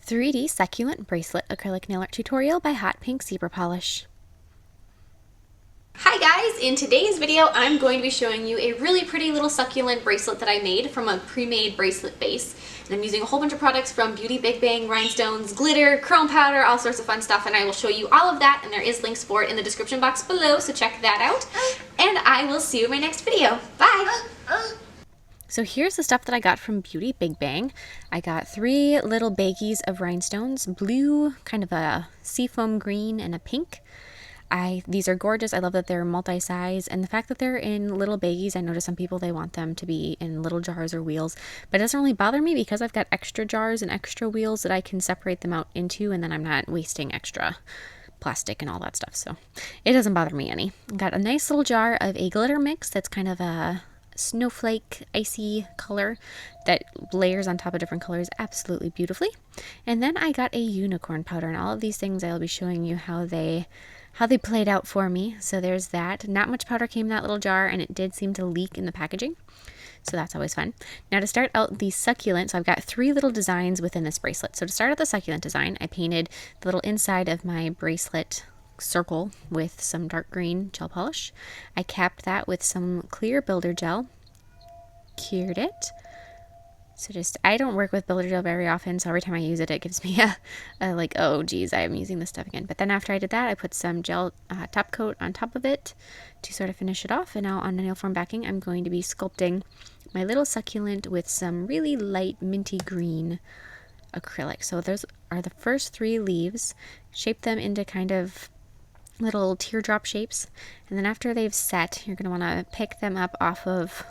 3D Succulent Bracelet Acrylic Nail Art Tutorial by Hotpinkzebrapolish. Hi guys! In today's video I'm going to be showing you a really pretty little succulent bracelet that I made from a pre-made bracelet base. And I'm using a whole bunch of products from Beauty Big Bang, Rhinestones, glitter, chrome powder, all sorts of fun stuff, and I will show you all of that, and there is links for it in the description box below, so check that out. And I will see you in my next video. Bye! So here's the stuff that I got from Beauty Big Bang. I got 3 little baggies of rhinestones, blue, kind of a seafoam green, and a pink. These are gorgeous. I love that they're multi-size, and the fact that they're in little baggies, I notice some people, they want them to be in little jars or wheels, but it doesn't really bother me because I've got extra jars and extra wheels that I can separate them out into, and then I'm not wasting extra plastic and all that stuff, so it doesn't bother me any. I got a nice little jar of a glitter mix that's kind of a snowflake icy color that layers on top of different colors absolutely beautifully. And then I got a unicorn powder, and all of these things I'll be showing you how they played out for me. So there's that. Not much powder came in that little jar, and it did seem to leak in the packaging, so that's always fun. Now to start out the succulent, so I've got 3 little designs within this bracelet. So to start out the succulent design, I painted the little inside of my bracelet circle with some dark green gel polish. I capped that with some clear builder gel, cured it. So I don't work with builder gel very often, so every time I use it, it gives me a like, oh geez, I'm using this stuff again. But then after I did that, I put some gel top coat on top of it to sort of finish it off. And now on the nail form backing, I'm going to be sculpting my little succulent with some really light minty green acrylic. So those are the first 3 leaves. Shape them into kind of little teardrop shapes, and then after they've set, you're going to want to pick them up off of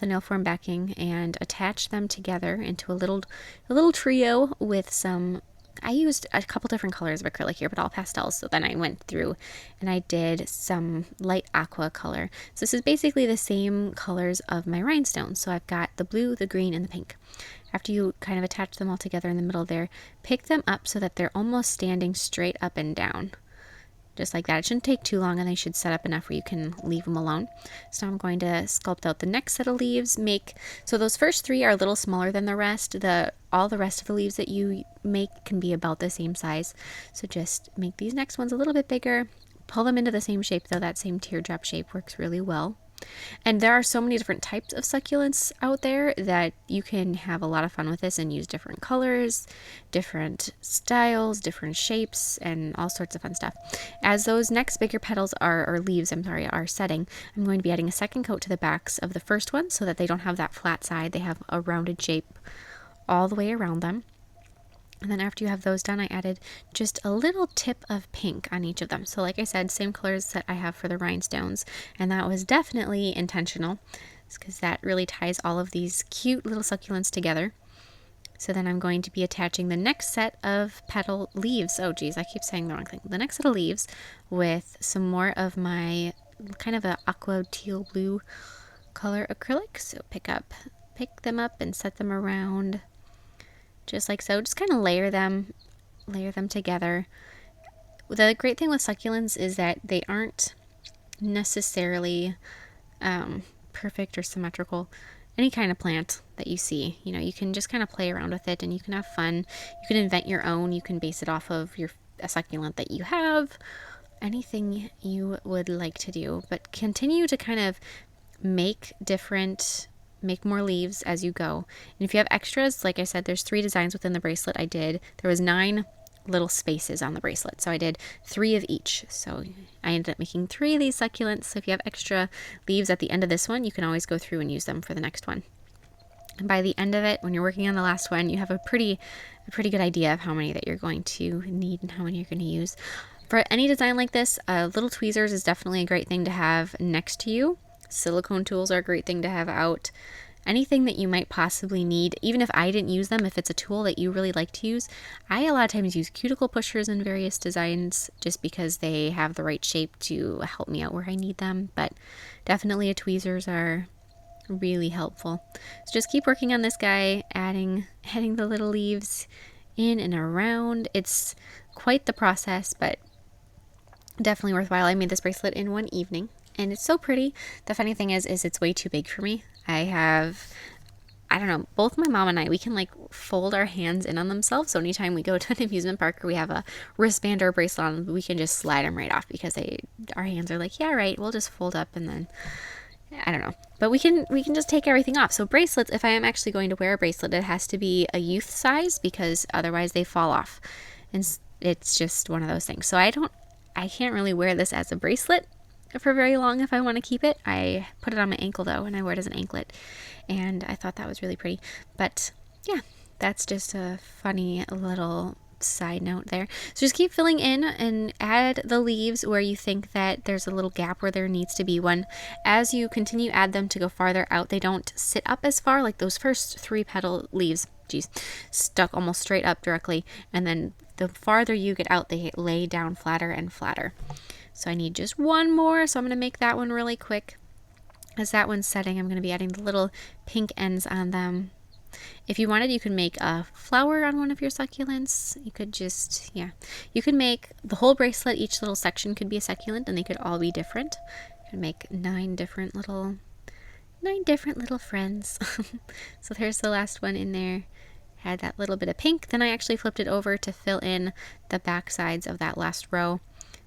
the nail form backing and attach them together into a little trio with some. I used a couple different colors of acrylic here, but all pastels. So then I went through and I did some light aqua color. So this is basically the same colors of my rhinestones. So I've got the blue, the green, and the pink. After you kind of attach them all together in the middle there, pick them up so that they're almost standing straight up and down. Just like that. It shouldn't take too long, and they should set up enough where you can leave them alone. So I'm going to sculpt out the next set of leaves. So those first 3 are a little smaller than the rest. All the rest of the leaves that you make can be about the same size. So just make these next ones a little bit bigger. Pull them into the same shape, though. That same teardrop shape works really well. And there are so many different types of succulents out there that you can have a lot of fun with this and use different colors, different styles, different shapes, and all sorts of fun stuff. As those next bigger petals or leaves, are setting, I'm going to be adding a second coat to the backs of the first one so that they don't have that flat side. They have a rounded shape all the way around them. And then after you have those done, I added just a little tip of pink on each of them. So like I said, same colors that I have for the rhinestones. And that was definitely intentional, because that really ties all of these cute little succulents together. So then I'm going to be attaching the next set of petal leaves. Oh geez, I keep saying the wrong thing. The next set of leaves with some more of my kind of a aqua teal blue color acrylic. So pick them up and set them around. Just like so. Just kind of layer them together. The great thing with succulents is that they aren't necessarily perfect or symmetrical. Any kind of plant that you see, you can just kind of play around with it, and you can have fun. You can invent your own. You can base it off of a succulent that you have. Anything you would like to do, but continue to kind of make more leaves as you go. And if you have extras, like I said, there's 3 designs within the bracelet. There was 9 little spaces on the bracelet, so I did 3 of each. So I ended up making 3 of these succulents. So if you have extra leaves at the end of this one, you can always go through and use them for the next one. And by the end of it, when you're working on the last one, you have a pretty good idea of how many that you're going to need and how many you're going to use. For any design like this, little tweezers is definitely a great thing to have next to you. Silicone tools are a great thing to have out. Anything that you might possibly need, even if I didn't use them, if it's a tool that you really like to use, I a lot of times use cuticle pushers in various designs just because they have the right shape to help me out where I need them. But definitely tweezers are really helpful. So just keep working on this guy, adding the little leaves in and around. It's quite the process, but definitely worthwhile. I made this bracelet in one evening, and it's so pretty. The funny thing is it's way too big for me. I don't know, both my mom and I, we can like fold our hands in on themselves. So anytime we go to an amusement park or we have a wristband or a bracelet on, we can just slide them right off because our hands are like, yeah, right, we'll just fold up and then, I don't know. But we can just take everything off. So bracelets, if I am actually going to wear a bracelet, it has to be a youth size because otherwise they fall off. And it's just one of those things. So I can't really wear this as a bracelet for very long if I want to keep it. I put it on my ankle though, and I wear it as an anklet, and I thought that was really pretty. But yeah, that's just a funny little side note there. So just keep filling in and add the leaves where you think that there's a little gap where there needs to be one. As you continue, add them to go farther out. They don't sit up as far, like those first 3 petal leaves, stuck almost straight up directly, and then the farther you get out, they lay down flatter and flatter. So I need just one more, so I'm going to make that one really quick. As that one's setting, I'm going to be adding the little pink ends on them. If you wanted, you could make a flower on one of your succulents. You could just, you could make the whole bracelet. Each little section could be a succulent, and they could all be different. You could make 9 different little friends. So there's the last one in there. Had that little bit of pink. Then I actually flipped it over to fill in the back sides of that last row.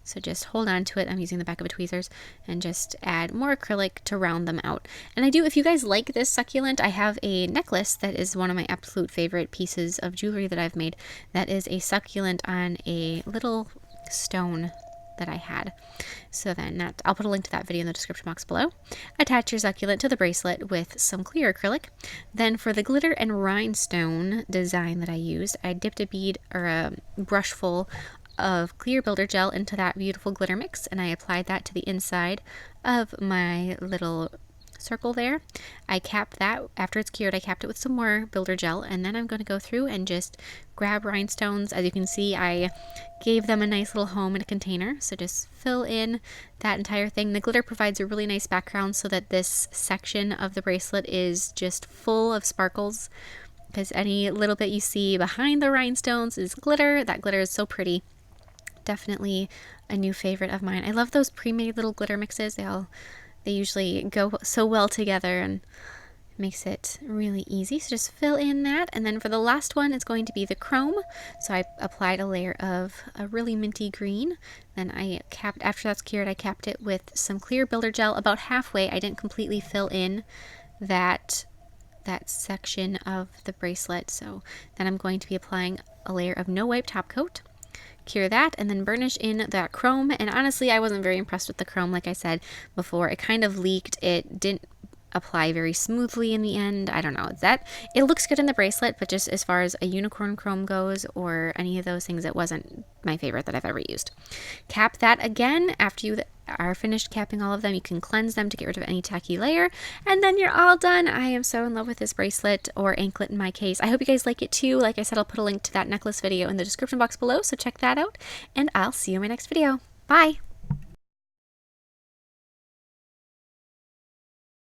So just hold on to it. I'm using the back of a tweezers and just add more acrylic to round them out. And I do, if you guys like this succulent, I have a necklace that is one of my absolute favorite pieces of jewelry that I've made. That is a succulent on a little stone that I had. So then I'll put a link to that video in the description box below. Attach your succulent to the bracelet with some clear acrylic. Then for the glitter and rhinestone design that I used, I dipped a bead or a brush full of clear builder gel into that beautiful glitter mix, and I applied that to the inside of my little circle there. I capped that, after it's cured, I capped it with some more builder gel, and then I'm going to go through and just grab rhinestones. As you can see, I gave them a nice little home in a container, so just fill in that entire thing. The glitter provides a really nice background so that this section of the bracelet is just full of sparkles, because any little bit you see behind the rhinestones is glitter. That glitter is so pretty. Definitely a new favorite of mine. I love those pre-made little glitter mixes. They usually go so well together and makes it really easy. So just fill in that, and then for the last one it's going to be the chrome. So I applied a layer of a really minty green. Then I capped, after that's cured, I capped it with some clear builder gel about halfway. I didn't completely fill in that section of the bracelet. So then I'm going to be applying a layer of no wipe top coat. Cure that, and then burnish in that chrome. And honestly, I wasn't very impressed with the chrome. Like I said before, it kind of leaked. It didn't apply very smoothly in the end. I don't know. It looks good in the bracelet, but just as far as a unicorn chrome goes or any of those things, it wasn't my favorite that I've ever used. Cap that again. After you are finished capping all of them, you can cleanse them to get rid of any tacky layer, and then you're all done. I am so in love with this bracelet, or anklet in my case. I hope you guys like it too. Like I said, I'll put a link to that necklace video in the description box below, so check that out, and I'll see you in my next video. Bye!